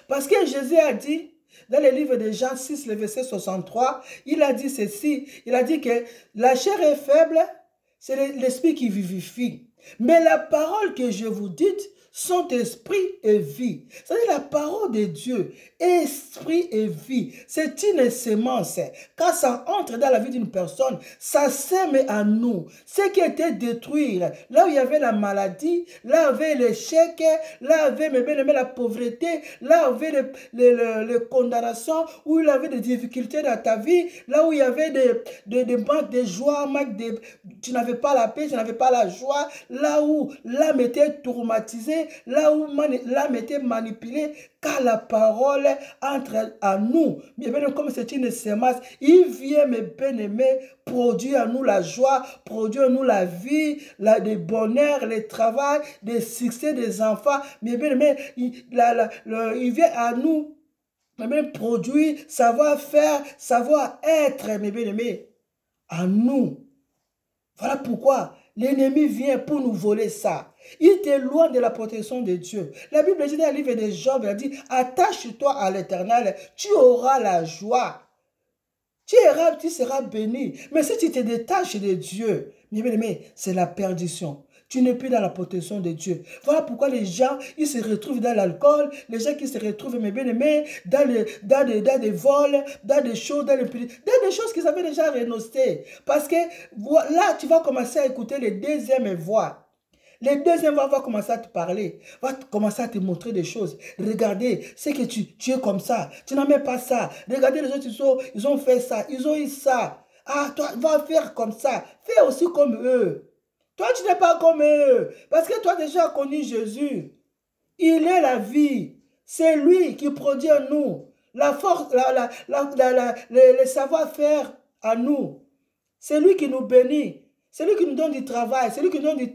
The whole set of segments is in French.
Parce que Jésus a dit, dans le livre de Jean 6, le verset 63, il a dit ceci, il a dit que la chair est faible, c'est l'esprit qui vivifie. Mais la parole que je vous dis sont esprit et vie. C'est-à-dire la parole de Dieu, esprit et vie. C'est une sémence. Quand ça entre dans la vie d'une personne, ça sème à nous. Ce qui était détruire, là où il y avait la maladie, là où il y avait l'échec, là où il y avait la pauvreté, là où il y avait les condamnations, où il y avait des difficultés dans ta vie, là où il y avait des manques de joie, tu n'avais pas la paix, tu n'avais pas la joie, là où l'âme était traumatisée, là où l'âme était manipulée, quand la parole entre à nous, comme c'est une sémence, il vient, mes bien-aimés, produire à nous la joie, produire à nous la vie, le bonheur, le travail, le succès des enfants. Mes bien-aimés, il vient à nous, même produire, savoir-faire, savoir-être, mes bien-aimés, à nous. Voilà pourquoi l'ennemi vient pour nous voler ça. Il t'éloigne de la protection de Dieu. La Bible dit dans le livre de Job, elle dit, attache-toi à l'Éternel, tu auras la joie. Tu seras béni. Mais si tu te détaches de Dieu, c'est la perdition. Tu n'es plus dans la protection de Dieu. Voilà pourquoi les gens, ils se retrouvent dans l'alcool, les gens qui se retrouvent, mes bien-aimés, dans des vols, dans des choses, dans des choses qu'ils avaient déjà renoncées. Parce que là, tu vas commencer à écouter les deuxièmes voix. Les deuxièmes voix vont commencer à te parler, va commencer à te montrer des choses. Regardez, c'est que tu es comme ça, tu n'as même pas ça. Regardez les autres, ils ont fait ça, ils ont eu ça. Ah, toi, va faire comme ça. Fais aussi comme eux. Toi, tu n'es pas comme eux. Parce que toi, déjà connu Jésus. Il est la vie. C'est lui qui produit en nous la force, le savoir-faire à nous. C'est lui qui nous bénit. C'est lui qui nous donne du travail. C'est lui qui nous donne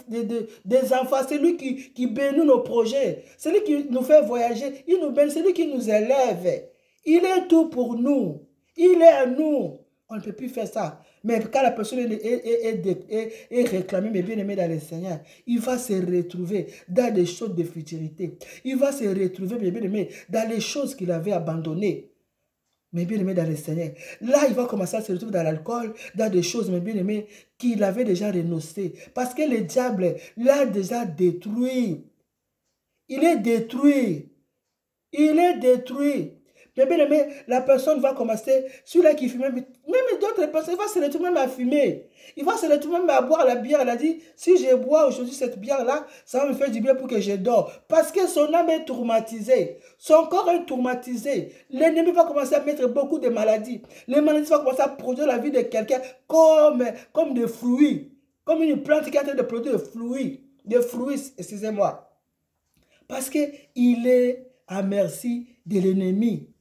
des enfants. C'est lui qui bénit nos projets. C'est lui qui nous fait voyager. Il nous bénit. C'est lui qui nous élève. Il est tout pour nous. Il est à nous. On ne peut plus faire ça. Mais quand la personne est réclamée, mais bien aimée dans le Seigneur, il va se retrouver dans des choses de futurité. Il va se retrouver, bien aimé, dans les choses qu'il avait abandonnées. Mais bien aimé dans le Seigneur. Là, il va commencer à se retrouver dans l'alcool, dans des choses, mais bien aimé, qu'il avait déjà renoncé. Parce que le diable l'a déjà détruit. Il est détruit. Il est détruit. Mais bien aimé, la personne va commencer, celui-là qui fume, même d'autres personnes, il va se retrouver même à fumer. Il va se retrouver même à boire la bière. Elle a dit, si je bois aujourd'hui cette bière-là, ça va me faire du bien pour que je dors. Parce que son âme est traumatisée. Son corps est traumatisé. L'ennemi va commencer à mettre beaucoup de maladies. Les maladies vont commencer à produire la vie de quelqu'un comme des fruits. Comme une plante qui est en train de produire des fruits, excusez-moi. Parce qu'il est à merci de l'ennemi.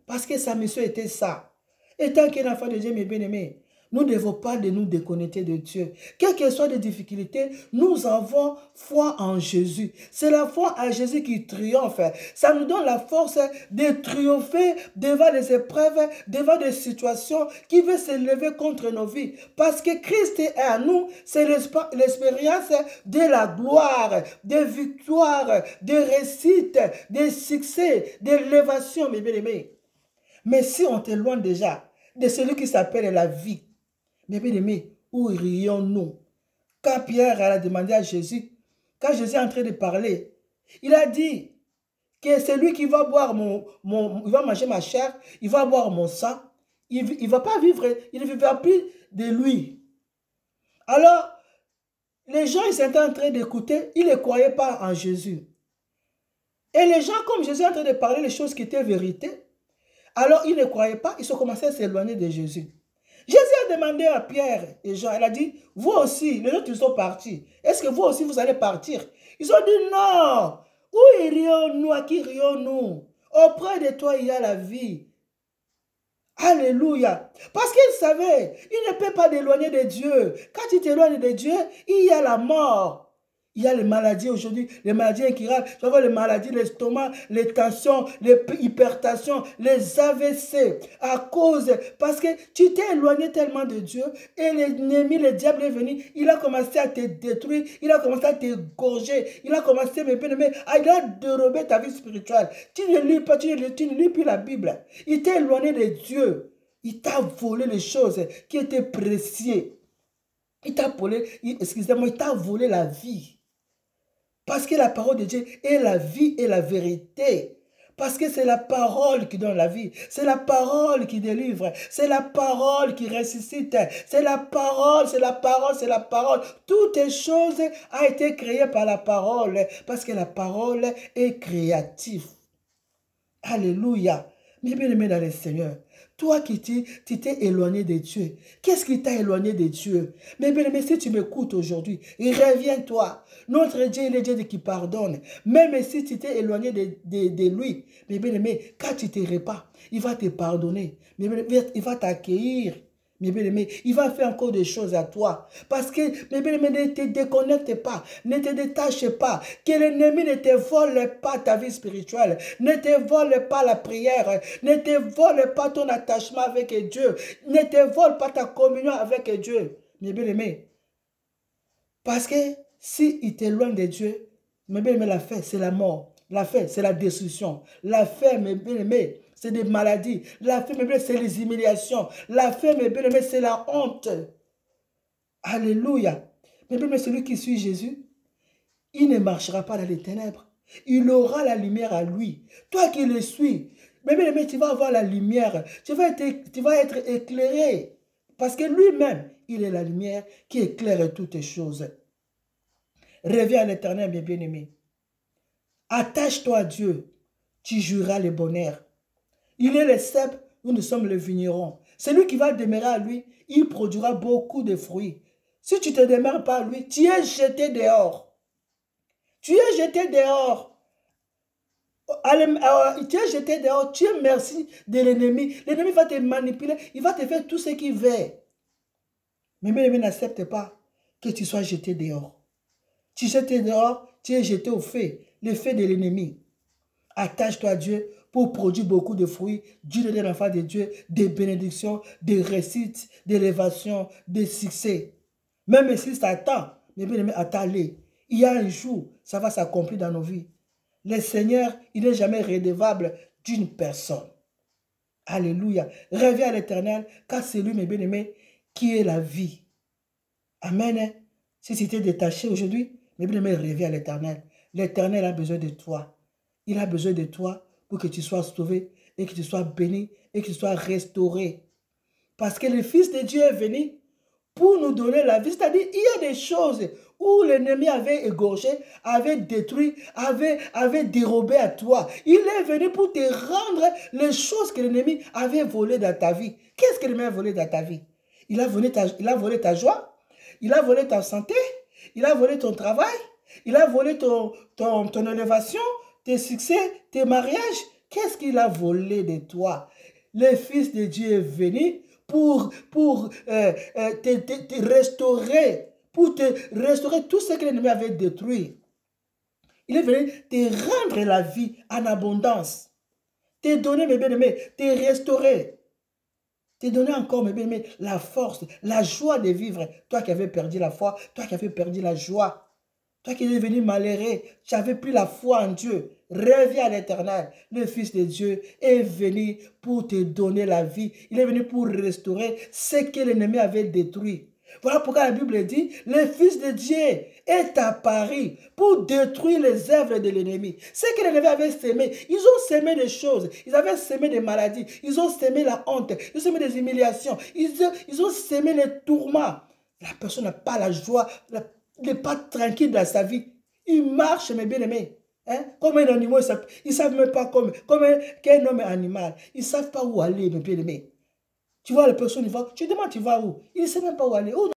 Parce que sa mission était ça. Et tant qu'un enfant de Dieu, mes bien-aimés, nous ne devons pas de nous déconnecter de Dieu. Quelles que soient les difficultés, nous avons foi en Jésus. C'est la foi en Jésus qui triomphe. Ça nous donne la force de triompher devant les épreuves, devant des situations qui veulent s'élever contre nos vies. Parce que Christ est à nous, c'est l'expérience de la gloire, des victoires, des réussites, des succès, de l'élévation, mes bien-aimés. Mais si on t'éloigne déjà de celui qui s'appelle la vie, mes bien-aimés, où irions-nous? Quand Pierre a demandé à Jésus, quand Jésus est en train de parler, il a dit que c'est lui qui va boire il va manger ma chair, il va boire mon sang, il ne va pas vivre, il ne vivra plus de lui. Alors, les gens, ils étaient en train d'écouter, ils ne croyaient pas en Jésus. Et les gens, comme Jésus est en train de parler les choses qui étaient vérité, alors ils ne croyaient pas, ils ont commencé à s'éloigner de Jésus. Jésus a demandé à Pierre et Jean, il a dit, vous aussi, les autres ils sont partis. Est-ce que vous aussi vous allez partir? Ils ont dit non. Où irions-nous? À qui irions-nous? Auprès de toi il y a la vie. Alléluia. Parce qu'il savait, il ne peut pas t'éloigner de Dieu. Quand tu t'éloignes de Dieu, il y a la mort. Il y a les maladies aujourd'hui, les maladies incurables. Tu vas voir les maladies, l'estomac, les tensions, les hypertensions, les AVC. À cause, parce que tu t'es éloigné tellement de Dieu et l'ennemi, le diable est venu. Il a commencé à te détruire, il a commencé à t'égorger. Il a commencé, mes bien-aimés, à dérober ta vie spirituelle. Tu ne lis pas, tu ne lis plus la Bible. Il t'a éloigné de Dieu. Il t'a volé les choses qui étaient précieuses. Il t'a volé, excusez-moi, il t'a volé la vie. Parce que la parole de Dieu est la vie et la vérité. Parce que c'est la parole qui donne la vie. C'est la parole qui délivre. C'est la parole qui ressuscite. C'est la parole, c'est la parole, c'est la parole. Toutes les choses ont été créées par la parole. Parce que la parole est créative. Alléluia. Mais bien aimé dans le Seigneur, toi qui t'es éloigné de Dieu, qu'est-ce qui t'a éloigné de Dieu? Mais bien aimé, si tu m'écoutes aujourd'hui, reviens-toi. Notre Dieu, il est Dieu qui pardonne. Même si tu t'es éloigné de lui, mais bien aimé, quand tu te repens, il va te pardonner. Mais bien aimé, il va t'accueillir. Mais bien aimé, il va faire encore des choses à toi. Parce que, mais bien aimé, ne te déconnecte pas, ne te détache pas. Que l'ennemi ne te vole pas ta vie spirituelle, ne te vole pas la prière, ne te vole pas ton attachement avec Dieu, ne te vole pas ta communion avec Dieu. Mais bien aimé, parce que si il t'éloigne de Dieu, mais bien aimé, la fin, c'est la mort. La fin, c'est la destruction. La fin, mes bien aimés, c'est des maladies. La fin, mes bien, c'est les humiliations. La fin, mes bien aimés, c'est la honte. Alléluia. Mes bien aimés, celui qui suit Jésus, il ne marchera pas dans les ténèbres. Il aura la lumière à lui. Toi qui le suis, mes bien aimés, tu vas avoir la lumière. Tu vas être éclairé. Parce que lui-même, il est la lumière qui éclaire toutes les choses. Reviens à l'Éternel, mes bien-aimés. Attache-toi à Dieu, tu jouiras le bonheur. Il est le cep, nous sommes le vigneron. Celui qui va demeurer à lui, il produira beaucoup de fruits. Si tu ne te demeures pas à lui, tu es jeté dehors. Tu es jeté dehors. Tu es jeté dehors, tu es merci de l'ennemi. L'ennemi va te manipuler, il va te faire tout ce qu'il veut. Mais l'ennemi n'accepte pas que tu sois jeté dehors. Tu es jeté dehors, tu es jeté au feu, le feu de l'ennemi. Attache-toi à Dieu pour produire beaucoup de fruits, Dieu de l'enfant de Dieu, des bénédictions, des réussites, d'élévation, des succès. Même si ça attend, mais bien aimé, attends-les. Il y a un jour, ça va s'accomplir dans nos vies. Le Seigneur, il n'est jamais redevable d'une personne. Alléluia. Reviens à l'Éternel, car c'est lui, mes bien-aimés, qui est la vie. Amen. Si tu t'es détaché aujourd'hui, mes bien-aimés, reviens à l'Éternel. L'Éternel a besoin de toi. Il a besoin de toi pour que tu sois sauvé et que tu sois béni et que tu sois restauré. Parce que le Fils de Dieu est venu pour nous donner la vie. C'est-à-dire, il y a des choses où l'ennemi avait égorgé, avait détruit, avait dérobé à toi. Il est venu pour te rendre les choses que l'ennemi avait volées dans ta vie. Qu'est-ce que l'ennemi a volé dans ta vie? Il a volé ta joie, il a volé ta santé, il a volé ton travail, il a volé ton élévation, tes succès, tes mariages. Qu'est-ce qu'il a volé de toi? Le Fils de Dieu est venu pour te restaurer, pour te restaurer tout ce que l'ennemi avait détruit. Il est venu te rendre la vie en abondance, te donner, mes bien-aimés, te restaurer, te donner encore, mes bien-aimés, la force, la joie de vivre. Toi qui avais perdu la foi, toi qui avais perdu la joie, toi qui es devenu malheureux, tu n'avais plus la foi en Dieu. Reviens à l'Éternel. Le Fils de Dieu est venu pour te donner la vie. Il est venu pour restaurer ce que l'ennemi avait détruit. Voilà pourquoi la Bible dit, le Fils de Dieu est apparu pour détruire les œuvres de l'ennemi. Ce que l'ennemi avait sémé, ils ont sémé des choses. Ils avaient sémé des maladies. Ils ont sémé la honte. Ils ont sémé des humiliations. Ils ont sémé les tourments. La personne n'a pas la joie, il n'est pas tranquille dans sa vie. Il marche, mes bien-aimés. Hein? Comme un animal, ils ne savent même pas qu'un homme animal. Ils ne savent pas où aller, mes bien-aimés. Tu vois, la personne, tu demandes, tu vas où? Il ne sait même pas où aller. Où